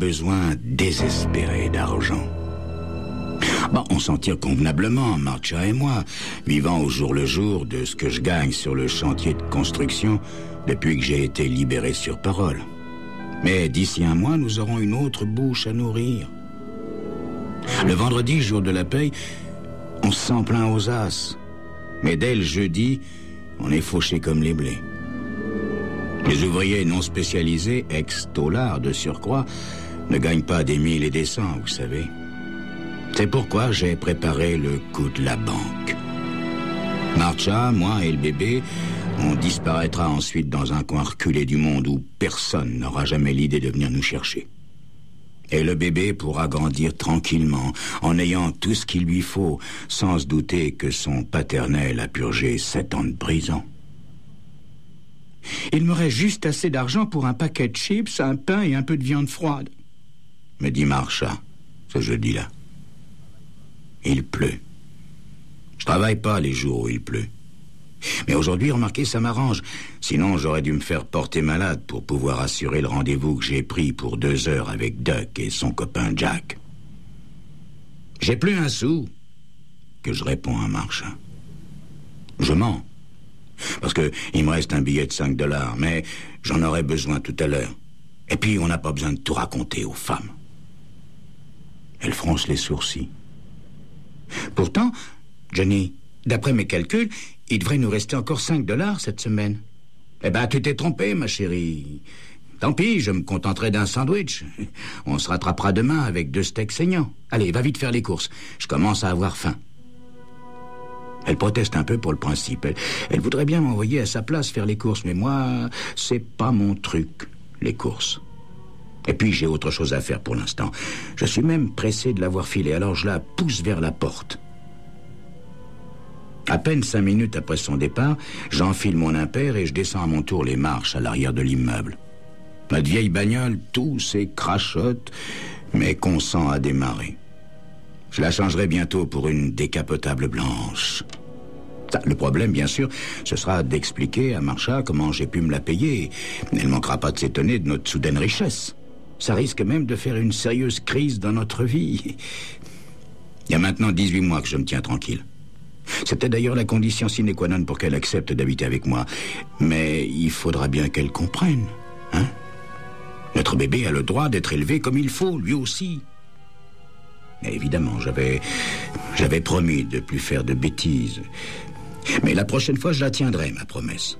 besoin désespéré d'argent. Bon, on s'en tire convenablement, Marcia et moi, vivant au jour le jour de ce que je gagne sur le chantier de construction depuis que j'ai été libéré sur parole. Mais d'ici un mois, nous aurons une autre bouche à nourrir. Le vendredi, jour de la paye, on se sent plein aux as. Mais dès le jeudi, on est fauché comme les blés. Les ouvriers non spécialisés, ex-taulards de surcroît, ne gagnent pas des 1000 et des 100, vous savez. C'est pourquoi j'ai préparé le coup de la banque. Marcia, moi et le bébé, on disparaîtra ensuite dans un coin reculé du monde où personne n'aura jamais l'idée de venir nous chercher. Et le bébé pourra grandir tranquillement, en ayant tout ce qu'il lui faut, sans se douter que son paternel a purgé 7 ans de prison. Il me reste juste assez d'argent pour un paquet de chips, un pain et un peu de viande froide, me dit Marcia, ce jeudi-là. Il pleut. Je travaille pas les jours où il pleut. Mais aujourd'hui, remarquez, ça m'arrange. Sinon, j'aurais dû me faire porter malade pour pouvoir assurer le rendez-vous que j'ai pris pour 2 heures avec Duck et son copain Jack. J'ai plus un sou, que je réponds à Marcia. Je mens. Parce que il me reste un billet de $5, mais j'en aurai besoin tout à l'heure. Et puis, on n'a pas besoin de tout raconter aux femmes. Elle fronce les sourcils. Pourtant, Johnny, d'après mes calculs, il devrait nous rester encore $5 cette semaine. Eh ben, tu t'es trompé, ma chérie. Tant pis, je me contenterai d'un sandwich. On se rattrapera demain avec 2 steaks saignants. Allez, va vite faire les courses. Je commence à avoir faim. Elle proteste un peu pour le principe. Elle voudrait bien m'envoyer à sa place faire les courses, mais moi, c'est pas mon truc, les courses. Et puis, j'ai autre chose à faire pour l'instant. Je suis même pressé de l'avoir filée, alors je la pousse vers la porte. À peine 5 minutes après son départ, j'enfile mon impair et je descends à mon tour les marches à l'arrière de l'immeuble. Notre vieille bagnole tousse et crachote, mais consent à démarrer. Je la changerai bientôt pour une décapotable blanche. Le problème, bien sûr, ce sera d'expliquer à Marcia comment j'ai pu me la payer. Elle ne manquera pas de s'étonner de notre soudaine richesse. Ça risque même de faire une sérieuse crise dans notre vie. Il y a maintenant 18 mois que je me tiens tranquille. C'était d'ailleurs la condition sine qua non pour qu'elle accepte d'habiter avec moi. Mais il faudra bien qu'elle comprenne, hein? Notre bébé a le droit d'être élevé comme il faut, lui aussi. Et évidemment, j'avais promis de ne plus faire de bêtises. Mais la prochaine fois, je la tiendrai, ma promesse.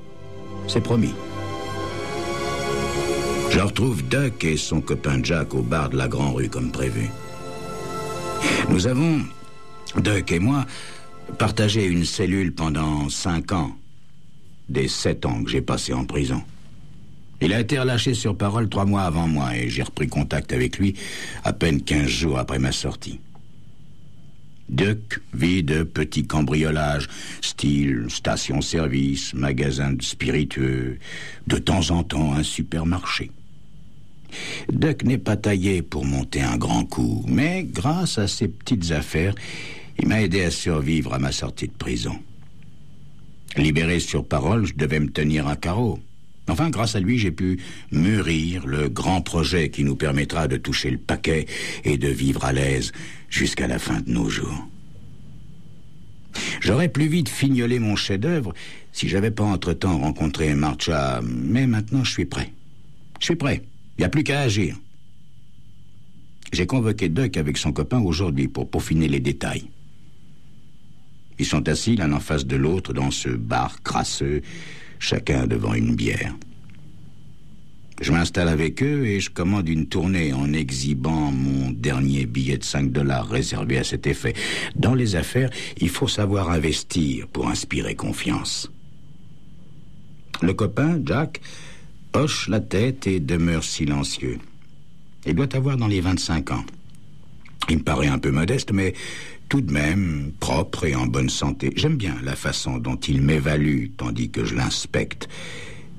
C'est promis. Je retrouve Duck et son copain Jack au bar de la Grand Rue, comme prévu. Nous avons, Duck et moi, partagé une cellule pendant 5 ans, des 7 ans que j'ai passés en prison. Il a été relâché sur parole 3 mois avant moi et j'ai repris contact avec lui à peine 15 jours après ma sortie. Duck vit de petits cambriolages, style station-service, magasin de spiritueux, de temps en temps un supermarché. Duck n'est pas taillé pour monter un grand coup, mais grâce à ses petites affaires, il m'a aidé à survivre à ma sortie de prison. Libéré sur parole, je devais me tenir à carreau. Enfin, grâce à lui, j'ai pu mûrir le grand projet qui nous permettra de toucher le paquet et de vivre à l'aise jusqu'à la fin de nos jours. J'aurais plus vite fignolé mon chef-d'œuvre si j'avais pas entre-temps rencontré Marcia, mais maintenant je suis prêt. Je suis prêt. Il n'y a plus qu'à agir. J'ai convoqué Duck avec son copain aujourd'hui pour peaufiner les détails. Ils sont assis l'un en face de l'autre dans ce bar crasseux, chacun devant une bière. Je m'installe avec eux et je commande une tournée en exhibant mon dernier billet de $5 réservé à cet effet. Dans les affaires, il faut savoir investir pour inspirer confiance. Le copain, Jack, hoche la tête et demeure silencieux. Il doit avoir dans les 25 ans. Il me paraît un peu modeste, mais tout de même propre et en bonne santé. J'aime bien la façon dont il m'évalue tandis que je l'inspecte.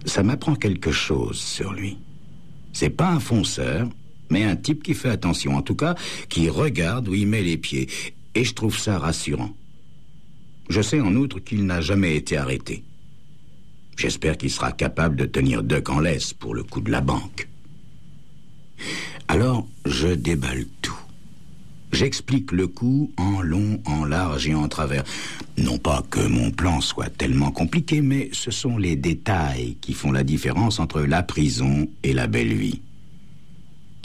Ça m'apprend quelque chose sur lui. C'est pas un fonceur, mais un type qui fait attention, en tout cas, qui regarde où il met les pieds. Et je trouve ça rassurant. Je sais en outre qu'il n'a jamais été arrêté. J'espère qu'il sera capable de tenir Duck en laisse pour le coup de la banque. Alors, je déballe tout. J'explique le coup en long, en large et en travers. Non pas que mon plan soit tellement compliqué, mais ce sont les détails qui font la différence entre la prison et la belle vie.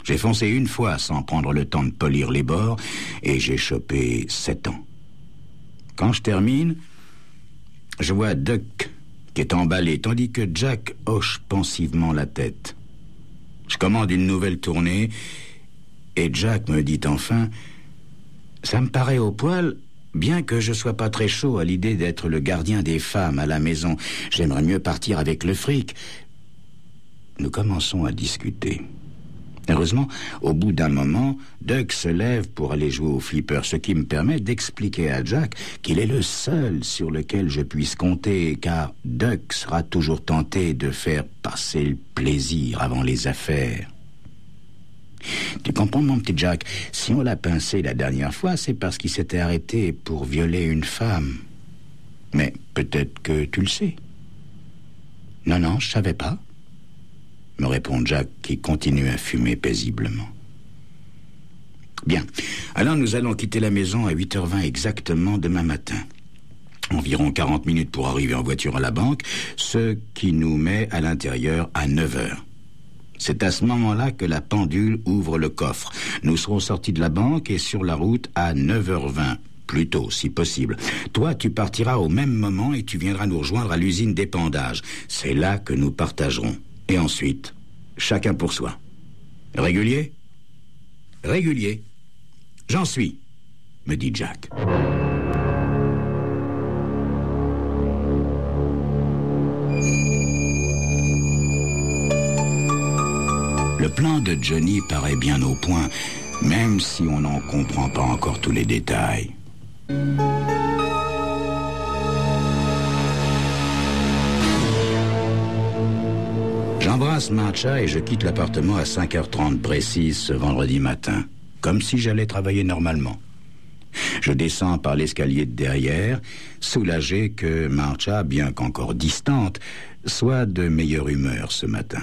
J'ai foncé une fois sans prendre le temps de polir les bords et j'ai chopé 7 ans. Quand je termine, je vois Duck qui est emballé, tandis que Jack hoche pensivement la tête. Je commande une nouvelle tournée et Jack me dit enfin: « Ça me paraît au poil, bien que je sois pas très chaud à l'idée d'être le gardien des femmes à la maison. J'aimerais mieux partir avec le fric. » Nous commençons à discuter. Heureusement, au bout d'un moment, Duck se lève pour aller jouer au flipper, ce qui me permet d'expliquer à Jack qu'il est le seul sur lequel je puisse compter, car Duck sera toujours tenté de faire passer le plaisir avant les affaires. Tu comprends, mon petit Jack, si on l'a pincé la dernière fois, c'est parce qu'il s'était arrêté pour violer une femme. Mais peut-être que tu le sais. Non, je savais pas, me répond Jack, qui continue à fumer paisiblement. Bien, alors nous allons quitter la maison à 8h20 exactement demain matin. Environ 40 minutes pour arriver en voiture à la banque, ce qui nous met à l'intérieur à 9h. C'est à ce moment-là que la pendule ouvre le coffre. Nous serons sortis de la banque et sur la route à 9h20. Plus tôt, si possible. Toi, tu partiras au même moment et tu viendras nous rejoindre à l'usine d'épandage. C'est là que nous partagerons. Et ensuite, chacun pour soi. Régulier ? Régulier. J'en suis, me dit Jack. Le plan de Johnny paraît bien au point, même si on n'en comprend pas encore tous les détails. J'embrasse Marcia et je quitte l'appartement à 5h30 précise ce vendredi matin, comme si j'allais travailler normalement. Je descends par l'escalier de derrière, soulagé que Marcia, bien qu'encore distante, soit de meilleure humeur ce matin.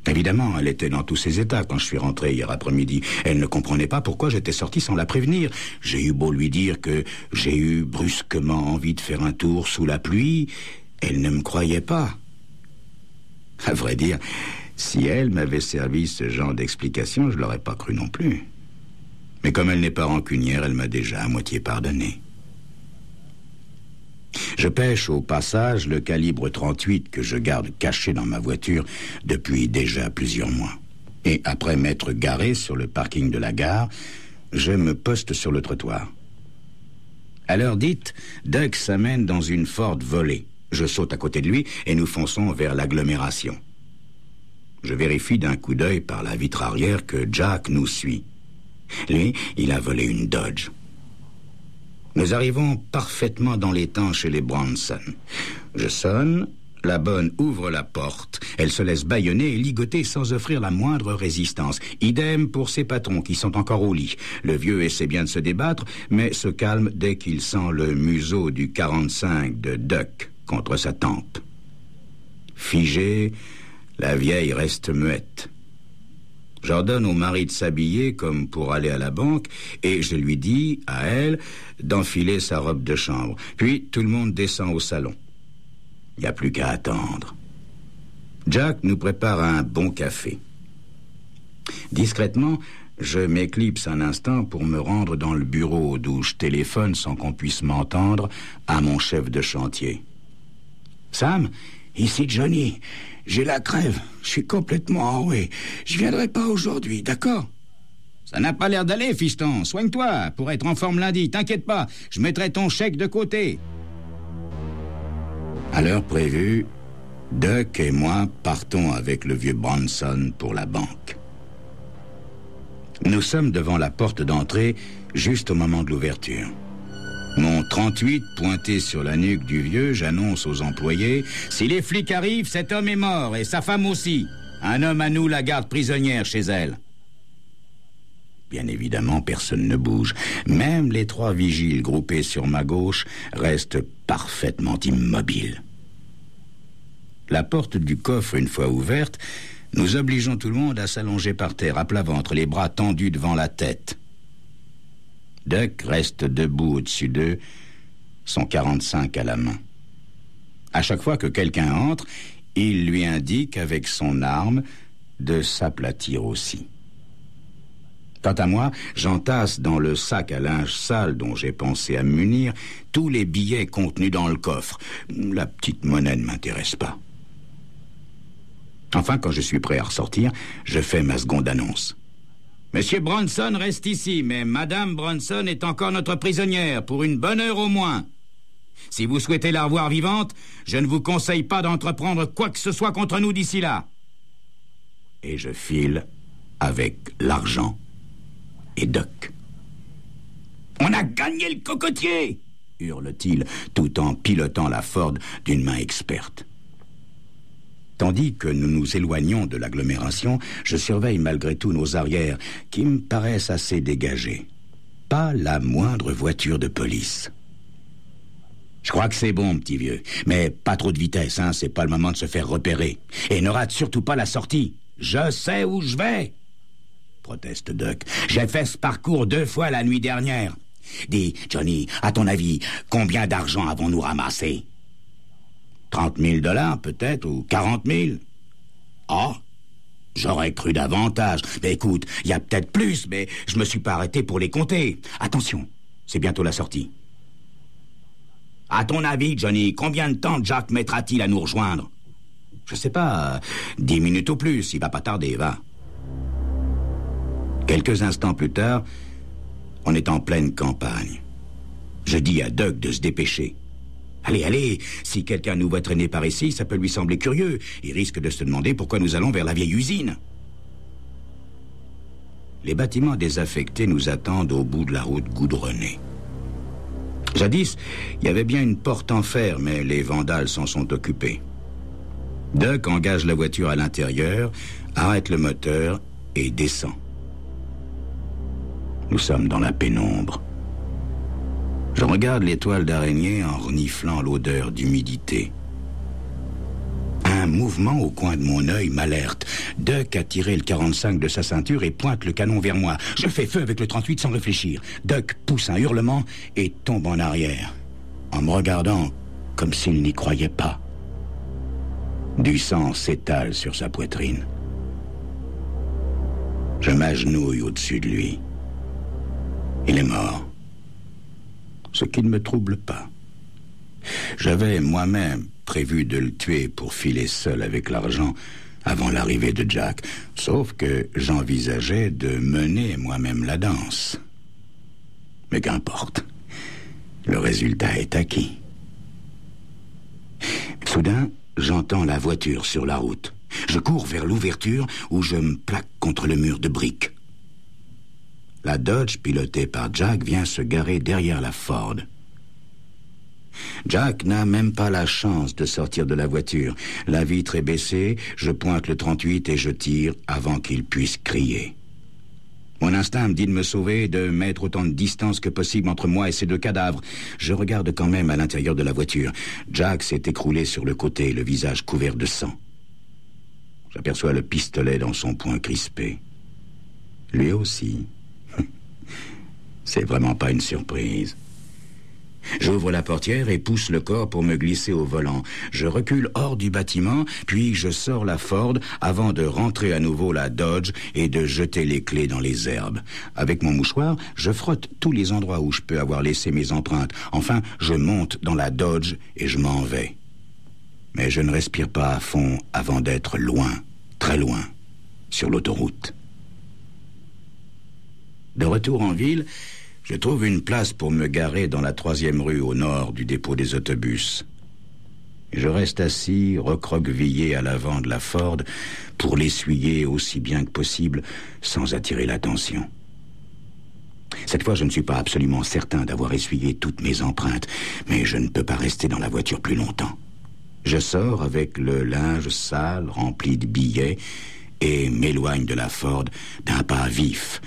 Évidemment, elle était dans tous ses états quand je suis rentré hier après-midi. Elle ne comprenait pas pourquoi j'étais sorti sans la prévenir. J'ai eu beau lui dire que j'ai eu brusquement envie de faire un tour sous la pluie, elle ne me croyait pas. À vrai dire, si elle m'avait servi ce genre d'explication, je ne l'aurais pas cru non plus. Mais comme elle n'est pas rancunière, elle m'a déjà à moitié pardonné. Je pêche au passage le calibre 38 que je garde caché dans ma voiture depuis déjà plusieurs mois. Et après m'être garé sur le parking de la gare, je me poste sur le trottoir. À l'heure dite, Doug s'amène dans une Ford volée. Je saute à côté de lui et nous fonçons vers l'agglomération. Je vérifie d'un coup d'œil par la vitre arrière que Jack nous suit. Lui, il a volé une Dodge. Nous arrivons parfaitement dans les temps chez les Bronson. Je sonne, la bonne ouvre la porte. Elle se laisse bâillonner et ligoter sans offrir la moindre résistance. Idem pour ses patrons qui sont encore au lit. Le vieux essaie bien de se débattre, mais se calme dès qu'il sent le museau du 45 de Duck contre sa tempe. Figée, la vieille reste muette. J'ordonne au mari de s'habiller comme pour aller à la banque et je lui dis, à elle, d'enfiler sa robe de chambre. Puis tout le monde descend au salon. Il n'y a plus qu'à attendre. Jack nous prépare un bon café. Discrètement, je m'éclipse un instant pour me rendre dans le bureau d'où je téléphone sans qu'on puisse m'entendre à mon chef de chantier. « Sam, ici Johnny. J'ai la crève. Je suis complètement enroué. Je viendrai pas aujourd'hui, d'accord ? Ça n'a pas l'air d'aller, fiston. Soigne-toi pour être en forme lundi. T'inquiète pas, je mettrai ton chèque de côté. » À l'heure prévue, Duck et moi partons avec le vieux Bronson pour la banque. Nous sommes devant la porte d'entrée, juste au moment de l'ouverture. Mon 38 pointé sur la nuque du vieux, j'annonce aux employés: « Si les flics arrivent, cet homme est mort, et sa femme aussi. Un homme à nous la garde prisonnière chez elle. » Bien évidemment, personne ne bouge. Même les 3 vigiles groupés sur ma gauche restent parfaitement immobiles. La porte du coffre, une fois ouverte, Nous obligeons tout le monde à s'allonger par terre, à plat ventre, les bras tendus devant la tête. Duck reste debout au-dessus d'eux, son 45 à la main. À chaque fois que quelqu'un entre, il lui indique avec son arme de s'aplatir aussi. Quant à moi, j'entasse dans le sac à linge sale dont j'ai pensé à me munir tous les billets contenus dans le coffre. La petite monnaie ne m'intéresse pas. Enfin, quand je suis prêt à ressortir, je fais ma seconde annonce. Monsieur Bronson reste ici, mais Madame Bronson est encore notre prisonnière, pour une bonne heure au moins. Si vous souhaitez la revoir vivante, je ne vous conseille pas d'entreprendre quoi que ce soit contre nous d'ici là. Et je file avec l'argent et Duck. « On a gagné le cocotier !» hurle-t-il, tout en pilotant la Ford d'une main experte. Tandis que nous nous éloignons de l'agglomération, je surveille malgré tout nos arrières, qui me paraissent assez dégagés. Pas la moindre voiture de police. Je crois que c'est bon, petit vieux, mais pas trop de vitesse, hein, c'est pas le moment de se faire repérer. Et ne rate surtout pas la sortie. Je sais où je vais, proteste Duck. J'ai fait ce parcours 2 fois la nuit dernière. Dis, Johnny, à ton avis, combien d'argent avons-nous ramassé? 30 000 $ peut-être, ou 40 000? Ah, j'aurais cru davantage. Mais écoute, il y a peut-être plus, mais je me suis pas arrêté pour les compter. Attention, c'est bientôt la sortie. À ton avis, Johnny, combien de temps Jack mettra-t-il à nous rejoindre? Je sais pas, 10 minutes ou plus, il va pas tarder, va. Quelques instants plus tard, on est en pleine campagne. Je dis à Duck de se dépêcher. Allez, allez, si quelqu'un nous voit traîner par ici, ça peut lui sembler curieux. Il risque de se demander pourquoi nous allons vers la vieille usine. Les bâtiments désaffectés nous attendent au bout de la route goudronnée. Jadis, il y avait bien une porte en fer, mais les vandales s'en sont occupés. Duck engage la voiture à l'intérieur, arrête le moteur et descend. Nous sommes dans la pénombre. Je regarde les toiles d'araignée en reniflant l'odeur d'humidité. Un mouvement au coin de mon œil m'alerte. Duck a tiré le 45 de sa ceinture et pointe le canon vers moi. Je fais feu avec le 38 sans réfléchir. Duck pousse un hurlement et tombe en arrière, en me regardant comme s'il n'y croyait pas. Du sang s'étale sur sa poitrine. Je m'agenouille au-dessus de lui. Il est mort. Ce qui ne me trouble pas. J'avais moi-même prévu de le tuer pour filer seul avec l'argent avant l'arrivée de Jack, sauf que j'envisageais de mener moi-même la danse. Mais qu'importe, le résultat est acquis. Soudain, j'entends la voiture sur la route. Je cours vers l'ouverture où je me plaque contre le mur de briques. La Dodge, pilotée par Jack, vient se garer derrière la Ford. Jack n'a même pas la chance de sortir de la voiture. La vitre est baissée, je pointe le 38 et je tire avant qu'il puisse crier. Mon instinct me dit de me sauver, de mettre autant de distance que possible entre moi et ces 2 cadavres. Je regarde quand même à l'intérieur de la voiture. Jack s'est écroulé sur le côté, le visage couvert de sang. J'aperçois le pistolet dans son poing crispé. Lui aussi. C'est vraiment pas une surprise. J'ouvre la portière et pousse le corps pour me glisser au volant. Je recule hors du bâtiment, puis je sors la Ford avant de rentrer à nouveau la Dodge et de jeter les clés dans les herbes. Avec mon mouchoir, je frotte tous les endroits où je peux avoir laissé mes empreintes. Enfin, je monte dans la Dodge et je m'en vais. Mais je ne respire pas à fond avant d'être loin, très loin, sur l'autoroute. De retour en ville, je trouve une place pour me garer dans la 3e rue au nord du dépôt des autobus. Je reste assis, recroquevillé à l'avant de la Ford, pour l'essuyer aussi bien que possible, sans attirer l'attention. Cette fois, je ne suis pas absolument certain d'avoir essuyé toutes mes empreintes, mais je ne peux pas rester dans la voiture plus longtemps. Je sors avec le linge sale, rempli de billets, et m'éloigne de la Ford d'un pas vif,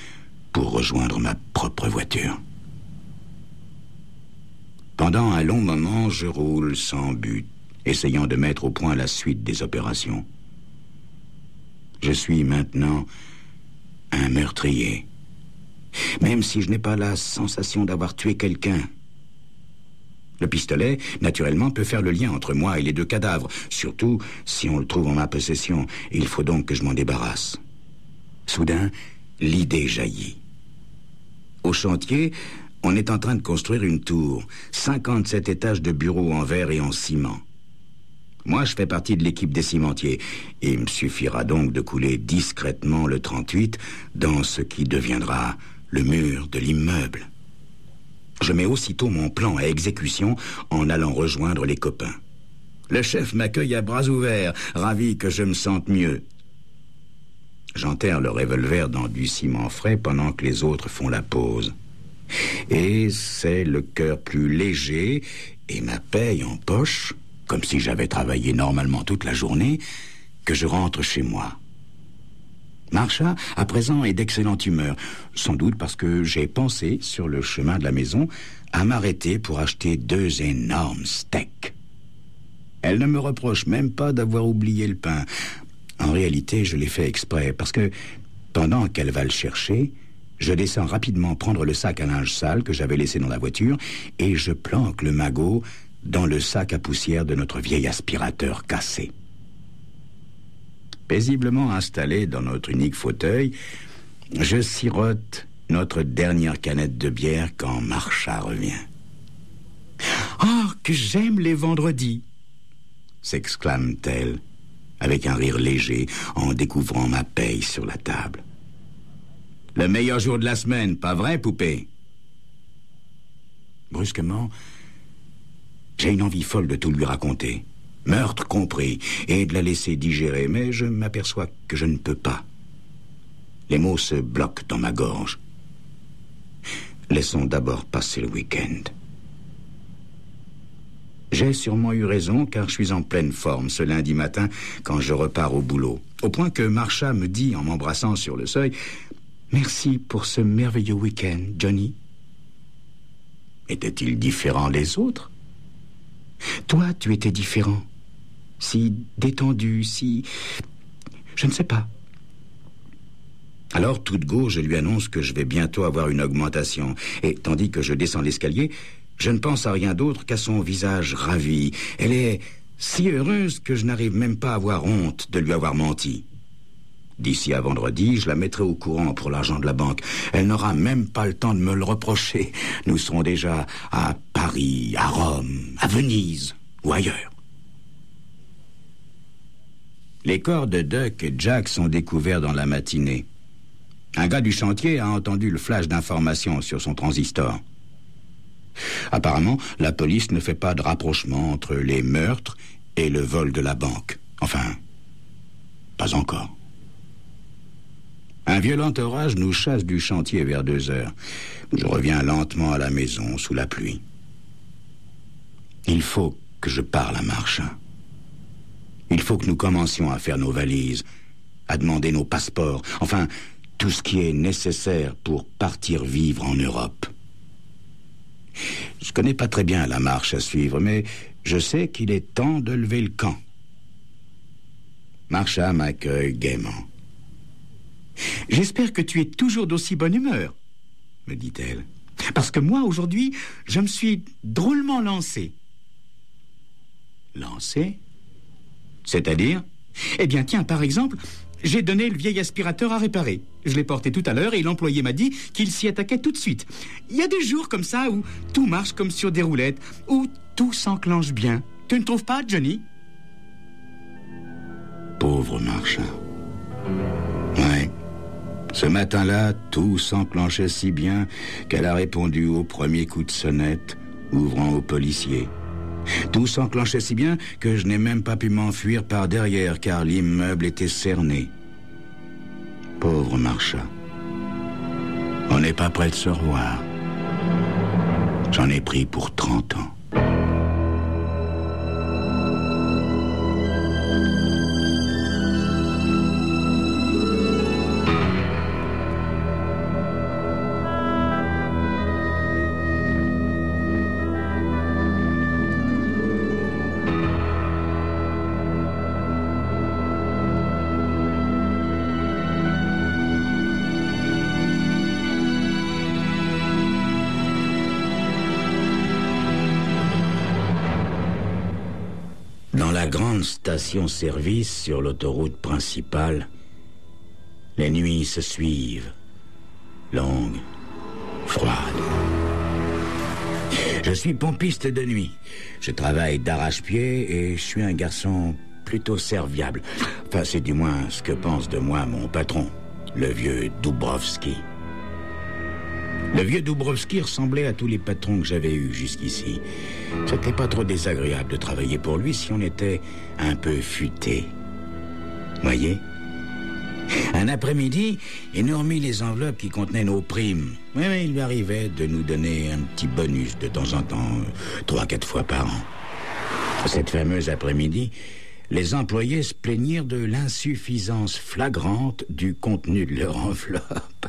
pour rejoindre ma propre voiture. Pendant un long moment, je roule sans but, essayant de mettre au point la suite des opérations. Je suis maintenant un meurtrier. Même si je n'ai pas la sensation d'avoir tué quelqu'un. Le pistolet, naturellement, peut faire le lien entre moi et les deux cadavres, surtout si on le trouve en ma possession. Il faut donc que je m'en débarrasse. Soudain, l'idée jaillit. Au chantier, on est en train de construire une tour, 57 étages de bureaux en verre et en ciment. Moi, je fais partie de l'équipe des cimentiers. Il me suffira donc de couler discrètement le 38 dans ce qui deviendra le mur de l'immeuble. Je mets aussitôt mon plan à exécution en allant rejoindre les copains. Le chef m'accueille à bras ouverts, ravi que je me sente mieux. J'enterre le revolver dans du ciment frais pendant que les autres font la pause. Et c'est le cœur plus léger et ma paye en poche, comme si j'avais travaillé normalement toute la journée, que je rentre chez moi. Marcia, à présent, est d'excellente humeur, sans doute parce que j'ai pensé, sur le chemin de la maison, à m'arrêter pour acheter 2 énormes steaks. Elle ne me reproche même pas d'avoir oublié le pain. En réalité, je l'ai fait exprès, parce que, pendant qu'elle va le chercher, je descends rapidement prendre le sac à linge sale que j'avais laissé dans la voiture, et je planque le magot dans le sac à poussière de notre vieil aspirateur cassé. Paisiblement installé dans notre unique fauteuil, je sirote notre dernière canette de bière quand Marcia revient. « Oh, que j'aime les vendredis !» s'exclame-t-elle, avec un rire léger, en découvrant ma paye sur la table. « Le meilleur jour de la semaine, pas vrai, poupée ?» Brusquement, j'ai une envie folle de tout lui raconter. Meurtre compris, et de la laisser digérer, mais je m'aperçois que je ne peux pas. Les mots se bloquent dans ma gorge. Laissons d'abord passer le week-end. J'ai sûrement eu raison, car je suis en pleine forme ce lundi matin quand je repars au boulot. Au point que Marcia me dit, en m'embrassant sur le seuil, « Merci pour ce merveilleux week-end, Johnny. » Était-il différent des autres? Toi, tu étais différent. Si détendu, si... Je ne sais pas. Alors, tout de go, je lui annonce que je vais bientôt avoir une augmentation. Et tandis que je descends l'escalier, je ne pense à rien d'autre qu'à son visage ravi. Elle est si heureuse que je n'arrive même pas à avoir honte de lui avoir menti. D'ici à vendredi, je la mettrai au courant pour l'argent de la banque. Elle n'aura même pas le temps de me le reprocher. Nous serons déjà à Paris, à Rome, à Venise ou ailleurs. Les corps de Duck et Jack sont découverts dans la matinée. Un gars du chantier a entendu le flash d'information sur son transistor. Apparemment, la police ne fait pas de rapprochement entre les meurtres et le vol de la banque. Enfin, pas encore. Un violent orage nous chasse du chantier vers 2 heures. Je reviens lentement à la maison sous la pluie. Il faut que je parle à Marcia. Il faut que nous commencions à faire nos valises, à demander nos passeports, enfin, tout ce qui est nécessaire pour partir vivre en Europe. Je connais pas très bien la marche à suivre, mais je sais qu'il est temps de lever le camp. Marcia m'accueille gaiement. « J'espère que tu es toujours d'aussi bonne humeur, » me dit-elle. « Parce que moi, aujourd'hui, je me suis drôlement lancé. » Lancé? C'est-à-dire? Eh bien, tiens, par exemple, j'ai donné le vieil aspirateur à réparer. Je l'ai porté tout à l'heure et l'employé m'a dit qu'il s'y attaquait tout de suite. Il y a des jours comme ça où tout marche comme sur des roulettes, où tout s'enclenche bien. Tu ne trouves pas, Johnny? Pauvre Marcia. Ouais. Ce matin-là, tout s'enclenchait si bien qu'elle a répondu au premier coup de sonnette, ouvrant au policier. Tout s'enclenchait si bien que je n'ai même pas pu m'enfuir par derrière, car l'immeuble était cerné. Pauvre Marcia. On n'est pas près de se revoir. J'en ai pris pour 30 ans. Dans la grande station-service sur l'autoroute principale, les nuits se suivent, longues, froides. Je suis pompiste de nuit. Je travaille d'arrache-pied et je suis un garçon plutôt serviable. Enfin, c'est du moins ce que pense de moi mon patron, le vieux Dubrovski. Le vieux Dubrovski ressemblait à tous les patrons que j'avais eus jusqu'ici. C'était pas trop désagréable de travailler pour lui si on était un peu futé. Voyez ? Un après-midi, il nous remit les enveloppes qui contenaient nos primes. Oui, mais il lui arrivait de nous donner un petit bonus de temps en temps, 3-4 fois par an. Cette fameuse après-midi, les employés se plaignirent de l'insuffisance flagrante du contenu de leur enveloppe.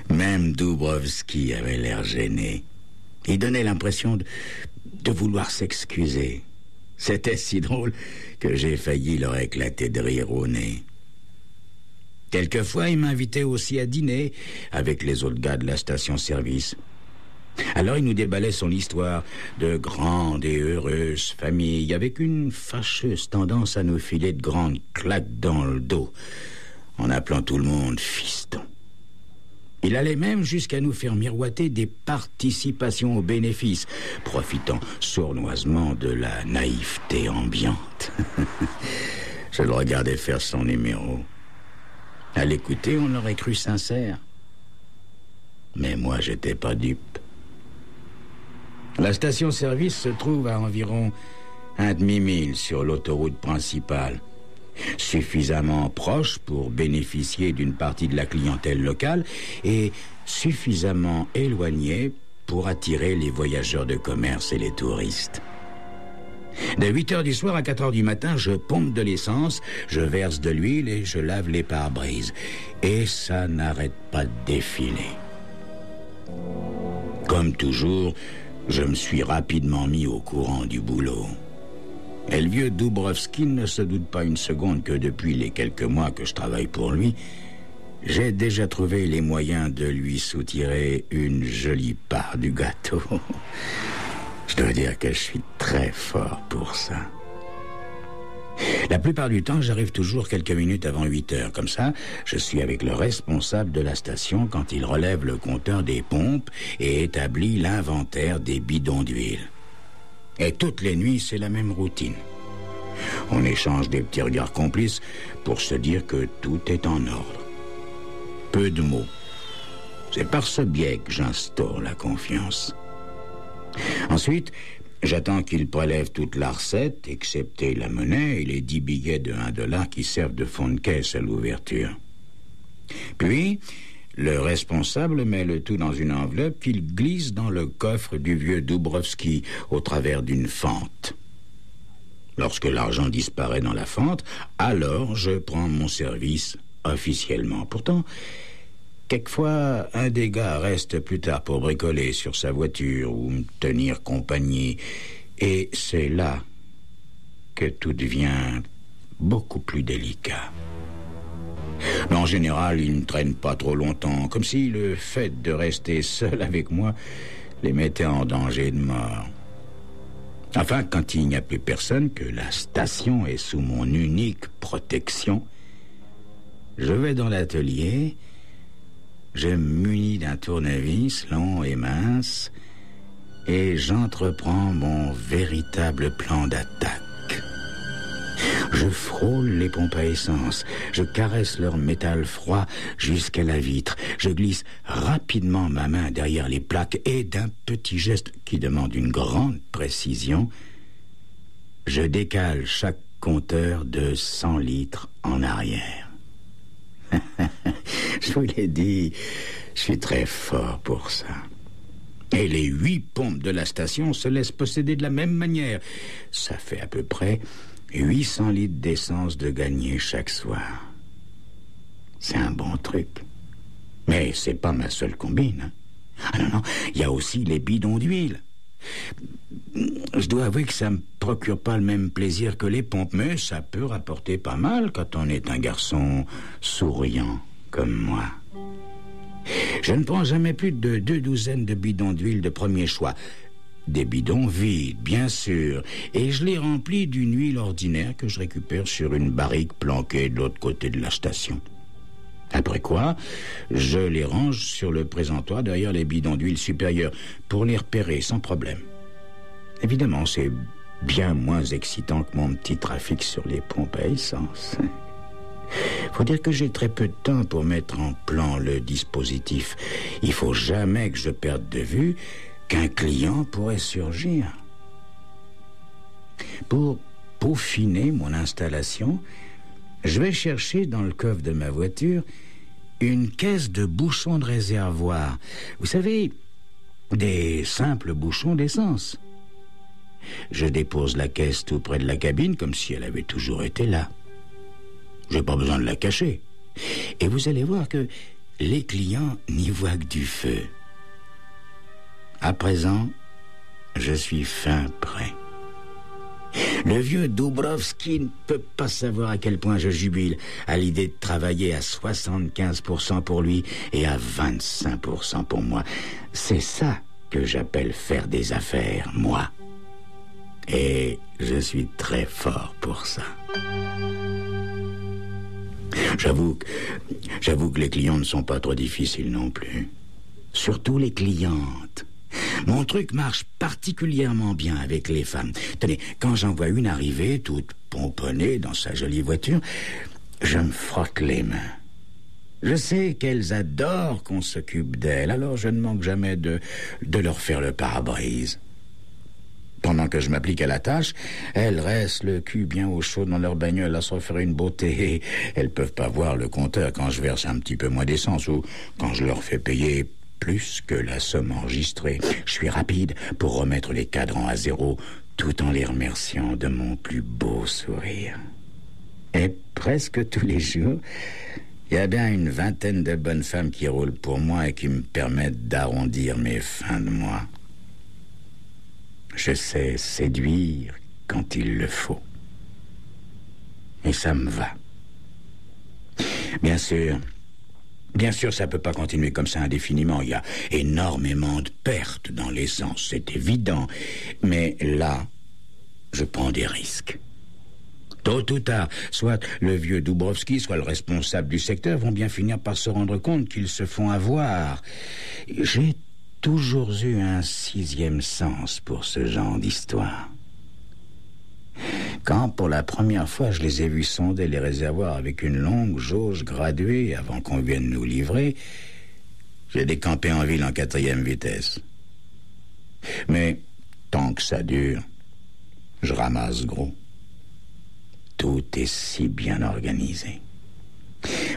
Même Dubrovski avait l'air gêné. Il donnait l'impression de vouloir s'excuser. C'était si drôle que j'ai failli leur éclater de rire au nez. Quelquefois, il m'invitait aussi à dîner avec les autres gars de la station-service. Alors il nous déballait son histoire de grande et heureuse famille, avec une fâcheuse tendance à nous filer de grandes claques dans le dos, en appelant tout le monde fiston. Il allait même jusqu'à nous faire miroiter des participations aux bénéfices, profitant sournoisement de la naïveté ambiante. Je le regardais faire son numéro. À l'écouter, on l'aurait cru sincère. Mais moi, j'étais pas dupe. La station-service se trouve à environ un demi-mille sur l'autoroute principale. Suffisamment proche pour bénéficier d'une partie de la clientèle locale et suffisamment éloigné pour attirer les voyageurs de commerce et les touristes. De 8h du soir à 4h du matin, je pompe de l'essence, je verse de l'huile et je lave les pare-brises. Et ça n'arrête pas de défiler. Comme toujours, je me suis rapidement mis au courant du boulot. Et le vieux Dubrovski ne se doute pas une seconde que depuis les quelques mois que je travaille pour lui, j'ai déjà trouvé les moyens de lui soutirer une jolie part du gâteau. Je dois dire que je suis très fort pour ça. La plupart du temps, j'arrive toujours quelques minutes avant 8h. Comme ça, je suis avec le responsable de la station quand il relève le compteur des pompes et établit l'inventaire des bidons d'huile. Et toutes les nuits, c'est la même routine. On échange des petits regards complices pour se dire que tout est en ordre. Peu de mots. C'est par ce biais que j'instaure la confiance. Ensuite, j'attends qu'il prélève toute la recette, excepté la monnaie et les 10 billets de $1 qui servent de fond de caisse à l'ouverture. Puis, le responsable met le tout dans une enveloppe qu'il glisse dans le coffre du vieux Dubrovski au travers d'une fente. Lorsque l'argent disparaît dans la fente, alors je prends mon service officiellement. Pourtant, quelquefois, un des gars reste plus tard pour bricoler sur sa voiture ou me tenir compagnie. Et c'est là que tout devient beaucoup plus délicat. Mais en général, ils ne traînent pas trop longtemps, comme si le fait de rester seul avec moi les mettait en danger de mort. Enfin, quand il n'y a plus personne, que la station est sous mon unique protection, je vais dans l'atelier, je me munis d'un tournevis long et mince et j'entreprends mon véritable plan d'attaque. Je frôle les pompes à essence, je caresse leur métal froid jusqu'à la vitre, je glisse rapidement ma main derrière les plaques et d'un petit geste qui demande une grande précision, je décale chaque compteur de 100 litres en arrière. Je vous l'ai dit, je suis très fort pour ça. Et les 8 pompes de la station se laissent posséder de la même manière. Ça fait à peu près 800 litres d'essence de gagné chaque soir. C'est un bon truc. Mais c'est pas ma seule combine. Hein. Ah non, il y a aussi les bidons d'huile. Je dois avouer que ça me procure pas le même plaisir que les pompes, mais ça peut rapporter pas mal quand on est un garçon souriant comme moi. Je ne prends jamais plus de 2 douzaines de bidons d'huile de premier choix. Des bidons vides, bien sûr, et je les remplis d'une huile ordinaire que je récupère sur une barrique planquée de l'autre côté de la station. Après quoi, je les range sur le présentoir derrière les bidons d'huile supérieure pour les repérer sans problème. Évidemment, c'est bien moins excitant que mon petit trafic sur les pompes à essence. Faut dire que j'ai très peu de temps pour mettre en plan le dispositif. Il faut jamais que je perde de vue qu'un client pourrait surgir. Pour peaufiner mon installation, je vais chercher dans le coffre de ma voiture une caisse de bouchons de réservoir. Vous savez, des simples bouchons d'essence. Je dépose la caisse tout près de la cabine comme si elle avait toujours été là. J'ai pas besoin de la cacher. Et vous allez voir que les clients n'y voient que du feu. À présent, je suis fin prêt. Le vieux Dubrovski ne peut pas savoir à quel point je jubile à l'idée de travailler à 75% pour lui et à 25% pour moi. C'est ça que j'appelle faire des affaires, moi. Et je suis très fort pour ça. J'avoue que les clients ne sont pas trop difficiles non plus. Surtout les clientes. Mon truc marche particulièrement bien avec les femmes. Tenez, quand j'en vois une arriver, toute pomponnée dans sa jolie voiture, je me frotte les mains. Je sais qu'elles adorent qu'on s'occupe d'elles, alors je ne manque jamais de leur faire le pare-brise. Pendant que je m'applique à la tâche, elles restent le cul bien au chaud dans leur bagnole à se refaire une beauté. Elles peuvent pas voir le compteur quand je verse un petit peu moins d'essence ou quand je leur fais payer plus que la somme enregistrée. Je suis rapide pour remettre les cadrans à zéro tout en les remerciant de mon plus beau sourire. Et presque tous les jours, il y a bien une vingtaine de bonnes femmes qui roulent pour moi et qui me permettent d'arrondir mes fins de mois. Je sais séduire quand il le faut. Et ça me va. Bien sûr, ça peut pas continuer comme ça indéfiniment. Il y a énormément de pertes dans l'essence, c'est évident. Mais là, je prends des risques. Tôt ou tard, soit le vieux Dubrovski, soit le responsable du secteur vont bien finir par se rendre compte qu'ils se font avoir. J'ai toujours eu un sixième sens pour ce genre d'histoire. Quand, pour la première fois, je les ai vus sonder les réservoirs avec une longue jauge graduée avant qu'on vienne nous livrer, j'ai décampé en ville en 4e vitesse. Mais, tant que ça dure, je ramasse gros. Tout est si bien organisé.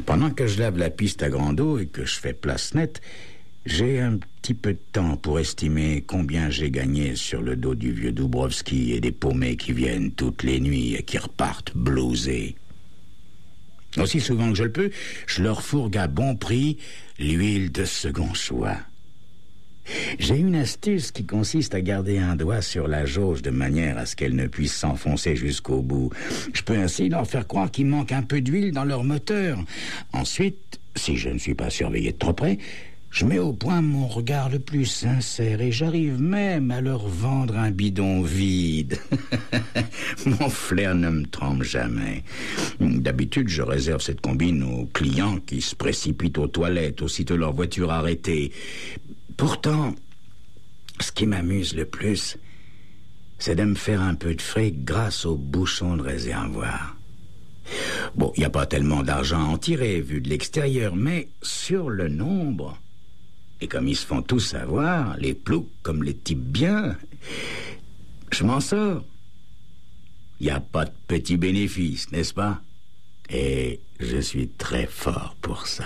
Pendant que je lave la piste à grande eau et que je fais place nette, j'ai un petit peu de temps pour estimer combien j'ai gagné sur le dos du vieux Dubrovski et des paumés qui viennent toutes les nuits et qui repartent blousés. Aussi souvent que je le peux, je leur fourgue à bon prix l'huile de second choix. J'ai une astuce qui consiste à garder un doigt sur la jauge de manière à ce qu'elle ne puisse s'enfoncer jusqu'au bout. Je peux ainsi leur faire croire qu'il manque un peu d'huile dans leur moteur. Ensuite, si je ne suis pas surveillé de trop près, je mets au point mon regard le plus sincère et j'arrive même à leur vendre un bidon vide. Mon flair ne me trompe jamais. D'habitude, je réserve cette combine aux clients qui se précipitent aux toilettes aussitôt leur voiture arrêtée. Pourtant, ce qui m'amuse le plus, c'est de me faire un peu de fric grâce aux bouchons de réservoir. Bon, il n'y a pas tellement d'argent à en tirer vu de l'extérieur, mais sur le nombre... Et comme ils se font tous savoir, les ploucs comme les types bien, je m'en sors. Il n'y a pas de petits bénéfices, n'est-ce pas? Et je suis très fort pour ça.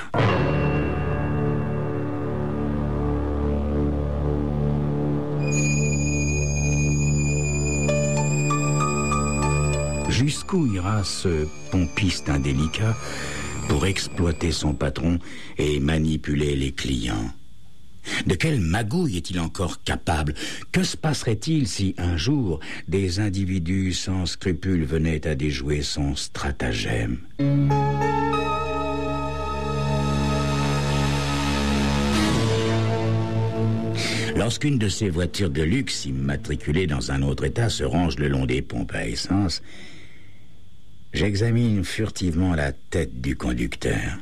Jusqu'où ira ce pompiste indélicat pour exploiter son patron et manipuler les clients? De quelle magouille est-il encore capable? Que se passerait-il si, un jour, des individus sans scrupules venaient à déjouer son stratagème? Lorsqu'une de ces voitures de luxe immatriculées dans un autre état se range le long des pompes à essence, j'examine furtivement la tête du conducteur.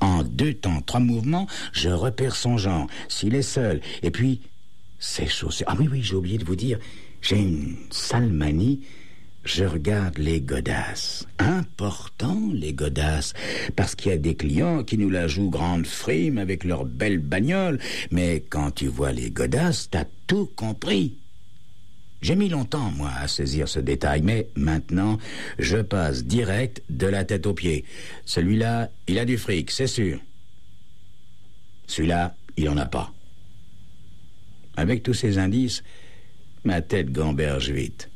En 2 temps, 3 mouvements, je repère son genre, s'il est seul, et puis ses chaussures. Ah oui, j'ai oublié de vous dire, j'ai une sale manie. Je regarde les godasses. Important, les godasses, parce qu'il y a des clients qui nous la jouent grande frime avec leurs belles bagnoles. Mais quand tu vois les godasses, t'as tout compris. J'ai mis longtemps, moi, à saisir ce détail, mais maintenant, je passe direct de la tête aux pieds. Celui-là, il a du fric, c'est sûr. Celui-là, il en a pas. Avec tous ces indices, ma tête gamberge vite.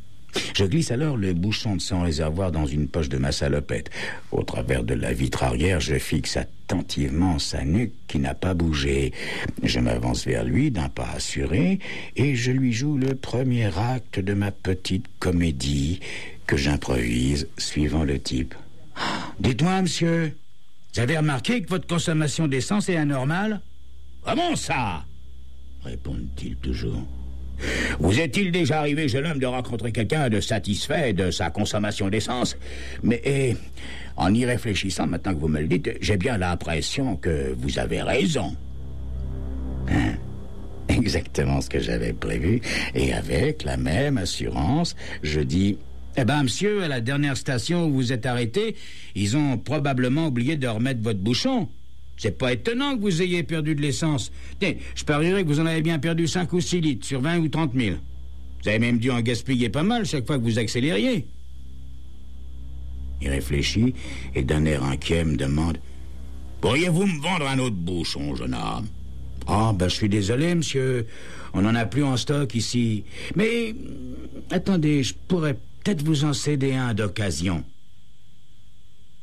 Je glisse alors le bouchon de son réservoir dans une poche de ma salopette. Au travers de la vitre arrière, je fixe attentivement sa nuque qui n'a pas bougé. Je m'avance vers lui d'un pas assuré et je lui joue le premier acte de ma petite comédie que j'improvise suivant le type. « Dites-moi, monsieur, vous avez remarqué que votre consommation d'essence est anormale ?»« Comment ça ?» répond-il toujours. Vous est-il déjà arrivé, jeune homme, de rencontrer quelqu'un de satisfait de sa consommation d'essence? Mais en y réfléchissant, maintenant que vous me le dites, j'ai bien l'impression que vous avez raison. Hein? Exactement ce que j'avais prévu. Et avec la même assurance, je dis... Eh ben, monsieur, à la dernière station où vous êtes arrêté, ils ont probablement oublié de remettre votre bouchon. C'est pas étonnant que vous ayez perdu de l'essence. Tiens, je parierais que vous en avez bien perdu 5 ou 6 litres sur 20 ou 30 000. Vous avez même dû en gaspiller pas mal chaque fois que vous accélériez. Il réfléchit et d'un air inquiet me demande « Pourriez-vous me vendre un autre bouchon, jeune homme ?»« Ah, je suis désolé, monsieur. On n'en a plus en stock ici. Mais, attendez, je pourrais peut-être vous en céder un d'occasion. »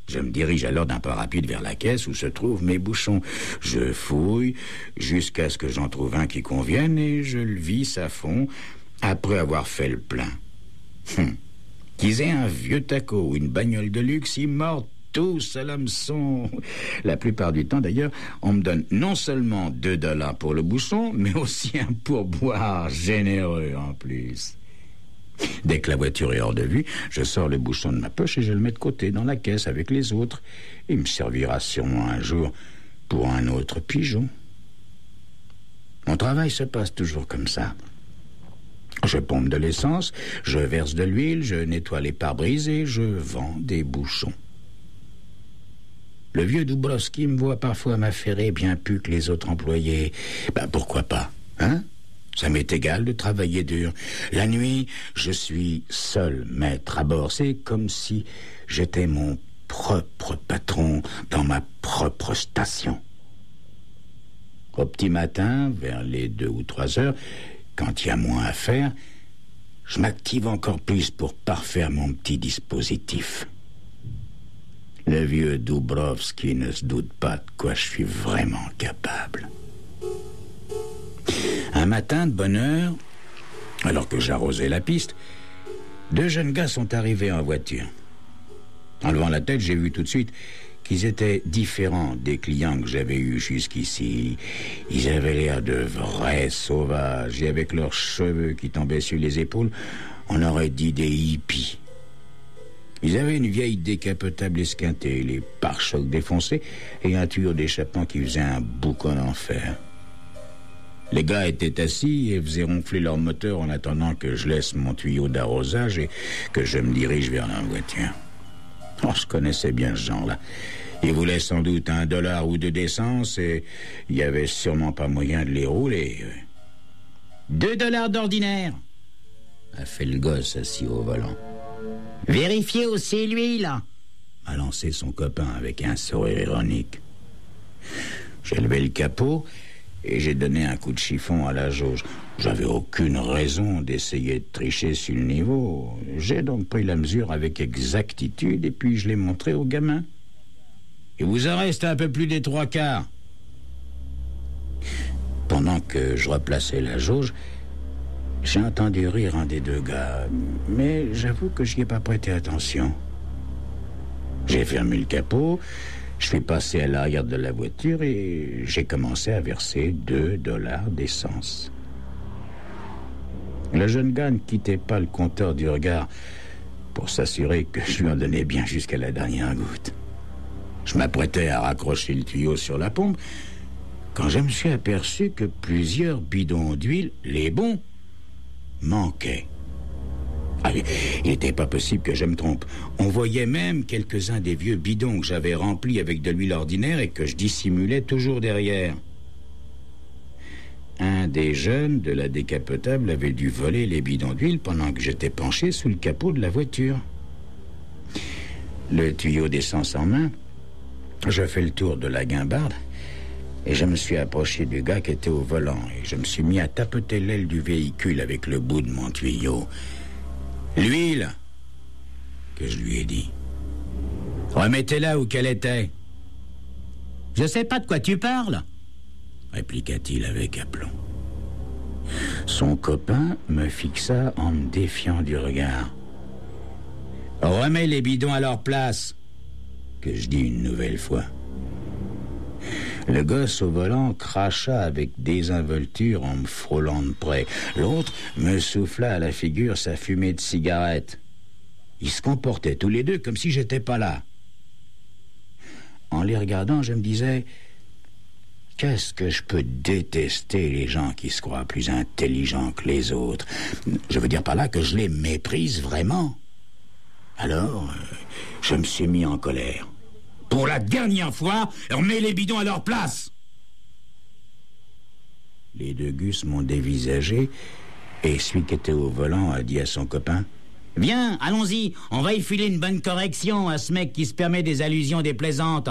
Je me dirige alors d'un pas rapide vers la caisse où se trouvent mes bouchons. Je fouille jusqu'à ce que j'en trouve un qui convienne et je le visse à fond après avoir fait le plein. Qu'ils aient un vieux taco ou une bagnole de luxe, ils mordent tous à l'hameçon. La plupart du temps, d'ailleurs, on me donne non seulement $2 pour le bouchon, mais aussi un pourboire généreux en plus. Dès que la voiture est hors de vue, je sors le bouchon de ma poche et je le mets de côté dans la caisse avec les autres. Il me servira sûrement un jour pour un autre pigeon. Mon travail se passe toujours comme ça. Je pompe de l'essence, je verse de l'huile, je nettoie les pare-brises et je vends des bouchons. Le vieux Dubrovski me voit parfois m'affairer bien plus que les autres employés. Pourquoi pas, hein? Ça m'est égal de travailler dur. La nuit, je suis seul maître à bord. C'est comme si j'étais mon propre patron dans ma propre station. Au petit matin, vers les 2 ou 3 heures, quand il y a moins à faire, je m'active encore plus pour parfaire mon petit dispositif. Le vieux Dubrovski ne se doute pas de quoi je suis vraiment capable. Un matin de bonne heure, alors que j'arrosais la piste, 2 jeunes gars sont arrivés en voiture. En levant la tête, j'ai vu tout de suite qu'ils étaient différents des clients que j'avais eus jusqu'ici. Ils avaient l'air de vrais sauvages, et avec leurs cheveux qui tombaient sur les épaules, on aurait dit des hippies. Ils avaient une vieille décapotable esquintée, les pare-chocs défoncés et un tuyau d'échappement qui faisait un boucan d'enfer. Les gars étaient assis et faisaient ronfler leur moteur en attendant que je laisse mon tuyau d'arrosage et que je me dirige vers la voiture. Oh, je connaissais bien ce genre-là. Ils voulaient sans doute $1 ou 2 d'essence et il n'y avait sûrement pas moyen de les rouler. $2 d'ordinaire, a fait le gosse assis au volant. Vérifiez aussi l'huile, m'a lancé son copain avec un sourire ironique. J'ai levé le capot et j'ai donné un coup de chiffon à la jauge. J'avais aucune raison d'essayer de tricher sur le niveau. J'ai donc pris la mesure avec exactitude et puis je l'ai montré au gamin. Il vous en reste un peu plus des 3/4. Pendant que je replaçais la jauge, j'ai entendu rire un des 2 gars, mais j'avoue que j'y ai pas prêté attention. J'ai fermé le capot, je suis passé à l'arrière de la voiture et j'ai commencé à verser $2 d'essence. Le jeune gars ne quittait pas le compteur du regard pour s'assurer que je lui en donnais bien jusqu'à la dernière goutte. Je m'apprêtais à raccrocher le tuyau sur la pompe quand je me suis aperçu que plusieurs bidons d'huile, les bons, manquaient. Ah, il n'était pas possible que je me trompe. On voyait même quelques-uns des vieux bidons que j'avais remplis avec de l'huile ordinaire et que je dissimulais toujours derrière. Un des jeunes de la décapotable avait dû voler les bidons d'huile pendant que j'étais penché sous le capot de la voiture. Le tuyau d'essence en main, je fais le tour de la guimbarde et je me suis approché du gars qui était au volant et je me suis mis à tapoter l'aile du véhicule avec le bout de mon tuyau. L'huile, que je lui ai dit. Remettez-la où qu'elle était. Je sais pas de quoi tu parles, répliqua-t-il avec aplomb. Son copain me fixa en me défiant du regard. Remets les bidons à leur place, que je dis une nouvelle fois. Le gosse au volant cracha avec désinvolture en me frôlant de près. L'autre me souffla à la figure sa fumée de cigarette. Ils se comportaient tous les deux comme si j'étais pas là. En les regardant, je me disais... Qu'est-ce que je peux détester les gens qui se croient plus intelligents que les autres? Je veux dire par là que je les méprise vraiment. Alors, je me suis mis en colère. Pour la dernière fois, remets les bidons à leur place. Les deux gus m'ont dévisagé et celui qui était au volant a dit à son copain: « Viens, allons-y, on va y filer une bonne correction à ce mec qui se permet des allusions déplaisantes. »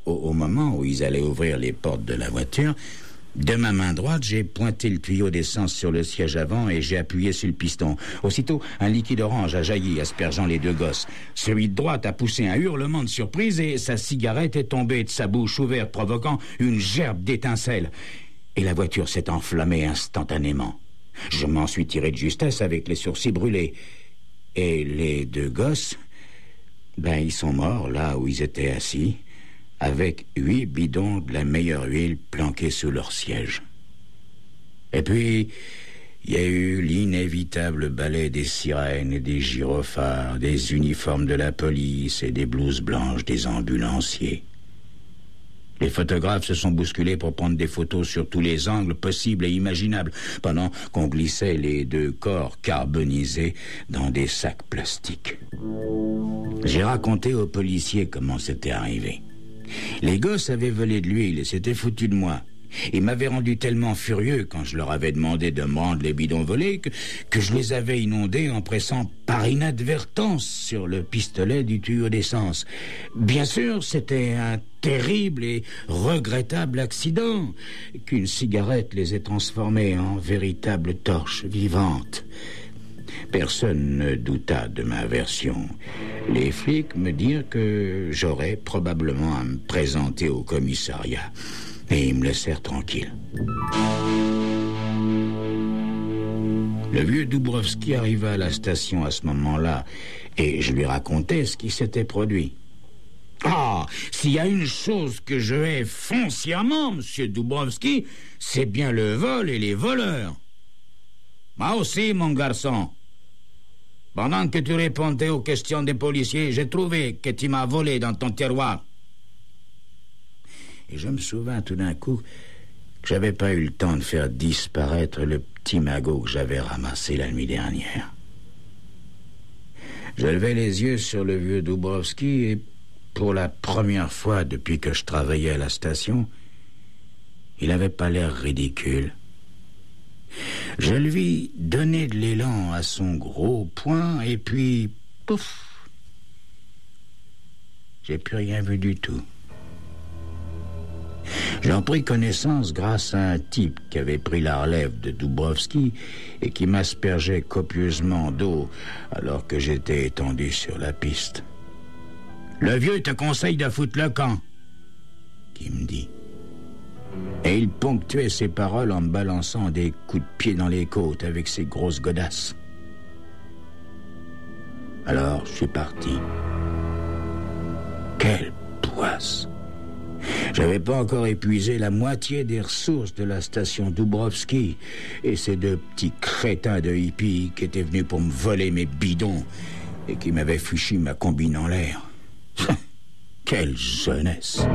Au moment où ils allaient ouvrir les portes de la voiture, de ma main droite, j'ai pointé le tuyau d'essence sur le siège avant et j'ai appuyé sur le piston. Aussitôt, un liquide orange a jailli, aspergeant les deux gosses. Celui de droite a poussé un hurlement de surprise et sa cigarette est tombée de sa bouche ouverte, provoquant une gerbe d'étincelles. Et la voiture s'est enflammée instantanément. Je m'en suis tiré de justesse avec les sourcils brûlés. Et les deux gosses, ils sont morts là où ils étaient assis, avec 8 bidons de la meilleure huile planqués sous leur siège. Et puis, il y a eu l'inévitable ballet des sirènes et des gyrophares, des uniformes de la police et des blouses blanches des ambulanciers. Les photographes se sont bousculés pour prendre des photos sur tous les angles possibles et imaginables, pendant qu'on glissait les deux corps carbonisés dans des sacs plastiques. J'ai raconté aux policiers comment c'était arrivé. Les gosses avaient volé de l'huile et s'étaient foutus de moi. Ils m'avaient rendu tellement furieux quand je leur avais demandé de me rendre les bidons volés que je les avais inondés en pressant par inadvertance sur le pistolet du tuyau d'essence. Bien sûr, c'était un terrible et regrettable accident, qu'une cigarette les ait transformés en véritables torches vivantes. Personne ne douta de ma version. Les flics me dirent que j'aurais probablement à me présenter au commissariat. Et ils me laissèrent tranquille. Le vieux Dubrovski arriva à la station à ce moment-là, et je lui racontai ce qui s'était produit. « Ah, s'il y a une chose que je hais foncièrement, monsieur Dubrovski, c'est bien le vol et les voleurs. Moi aussi, mon garçon. Pendant que tu répondais aux questions des policiers, j'ai trouvé que tu m'as volé dans ton tiroir. » Et je me souvins tout d'un coup que j'avais pas eu le temps de faire disparaître le petit magot que j'avais ramassé la nuit dernière. Je levai les yeux sur le vieux Dubrovski et, pour la première fois depuis que je travaillais à la station, il avait pas l'air ridicule. Je lui vis donner de l'élan à son gros poing et puis, pouf, j'ai plus rien vu du tout. J'en pris connaissance grâce à un type qui avait pris la relève de Dubrovski et qui m'aspergeait copieusement d'eau alors que j'étais étendu sur la piste. « Le vieux te conseille de foutre le camp, » qu'il me dit. Et il ponctuait ses paroles en me balançant des coups de pied dans les côtes avec ses grosses godasses. Alors je suis parti. Quelle poisse! J'avais pas encore épuisé la moitié des ressources de la station Dubrovski. Et ces deux petits crétins de hippies qui étaient venus pour me voler mes bidons et qui m'avaient fichu ma combine en l'air. Quelle jeunesse!